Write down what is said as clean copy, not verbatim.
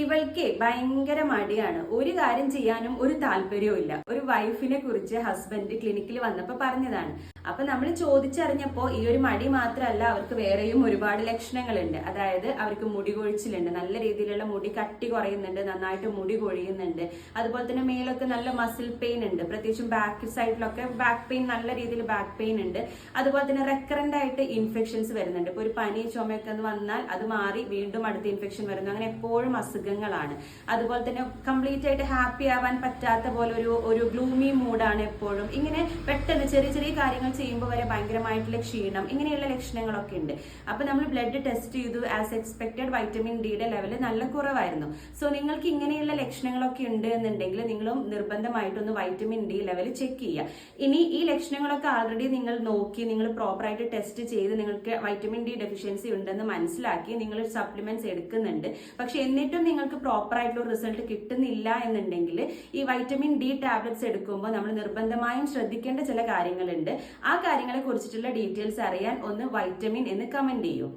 ഇവൾക്ക് ഭയങ്കര മടിയാണ്. ഒരു കാര്യം ചെയ്യാനും ഒരു താല്പര്യവും ഇല്ല. ഒരു വൈഫിനെ കുറിച്ച് ഹസ്ബൻഡ് ക്ലിനിക്കിൽ വന്നപ്പോൾ പറഞ്ഞതാണ്. അപ്പൊ നമ്മൾ ചോദിച്ചറിഞ്ഞപ്പോ ഈ ഒരു മടി മാത്രമല്ല, അവർക്ക് വേറെയും ഒരുപാട് ലക്ഷണങ്ങളുണ്ട്. അതായത് അവർക്ക് മുടി കൊഴിച്ചിലുണ്ട്, നല്ല രീതിയിലുള്ള മുടി കട്ടി കുറയുന്നുണ്ട്, നന്നായിട്ട് മുടി കൊഴിയുന്നുണ്ട്. അതുപോലെ തന്നെ മേലൊക്കെ നല്ല മസിൽ പെയിൻ ഉണ്ട്, പ്രത്യേകിച്ചും ബാക്ക് സൈഡിലൊക്കെ ബാക്ക് പെയിൻ, നല്ല രീതിയിൽ ബാക്ക് പെയിൻ ഉണ്ട്. അതുപോലെ തന്നെ റെക്കറന്റ് ആയിട്ട് ഇൻഫെക്ഷൻസ് വരുന്നുണ്ട്. ഇപ്പൊ ഒരു പനി ചുമയൊക്കെ വന്നാൽ അത് മാറി വീണ്ടും അടുത്ത ഇൻഫെക്ഷൻ വരുന്നു. അങ്ങനെ എപ്പോഴും അസുഖങ്ങളാണ്. അതുപോലെ തന്നെ കംപ്ലീറ്റ് ആയിട്ട് ഹാപ്പി ആവാൻ പറ്റാത്ത പോലെ ഒരു ഗ്ലൂമി മൂഡാണ് എപ്പോഴും. ഇങ്ങനെ പെട്ടെന്ന് ചെറിയ ചെറിയ കാര്യങ്ങൾ ചെയ്യുമ്പോൾ വരെ ഭയങ്കരമായിട്ടുള്ള ക്ഷീണം, ഇങ്ങനെയുള്ള ലക്ഷണങ്ങളൊക്കെ ഉണ്ട്. അപ്പൊ നമ്മൾ ബ്ലഡ് ടെസ്റ്റ് ചെയ്തു. ആസ് എക്സ്പെക്ടഡ് വൈറ്റമിൻ ഡിയുടെ ലെവൽ നല്ല കുറവായിരുന്നു. സോ നിങ്ങൾക്ക് ഇങ്ങനെയുള്ള ലക്ഷണങ്ങളൊക്കെ ഉണ്ട് എന്നുണ്ടെങ്കിൽ നിങ്ങളും നിർബന്ധമായിട്ടൊന്ന് വൈറ്റമിൻ ഡി ലെവൽ ചെക്ക് ചെയ്യുക. ഇനി ഈ ലക്ഷണങ്ങളൊക്കെ ആൾറെഡി നിങ്ങൾ നോക്കി, നിങ്ങൾ പ്രോപ്പറായിട്ട് ടെസ്റ്റ് ചെയ്ത് നിങ്ങൾക്ക് വൈറ്റമിൻ ഡി ഡെഫിഷ്യൻസി ഉണ്ടെന്ന് മനസ്സിലാക്കി നിങ്ങൾ സപ്ലിമെന്റ്സ് എടുക്കുന്നുണ്ട്. പക്ഷെ എന്നിട്ടും നിങ്ങൾക്ക് പ്രോപ്പർ ആയിട്ടുള്ള റിസൾട്ട് കിട്ടുന്നില്ല എന്നുണ്ടെങ്കിൽ ഈ വൈറ്റമിൻ ഡി ടാബ്ലറ്റ്സ് എടുക്കുമ്പോൾ നമ്മൾ നിർബന്ധമായും ശ്രദ്ധിക്കേണ്ട ചില കാര്യങ്ങളുണ്ട്. ആ കാര്യങ്ങളെ കുറിച്ചിട്ടുള്ള ഡീറ്റെയിൽസ് അറിയാൻ ഒന്ന് വൈറ്റമിൻ എന്ന് കമന്റ് ചെയ്യൂ.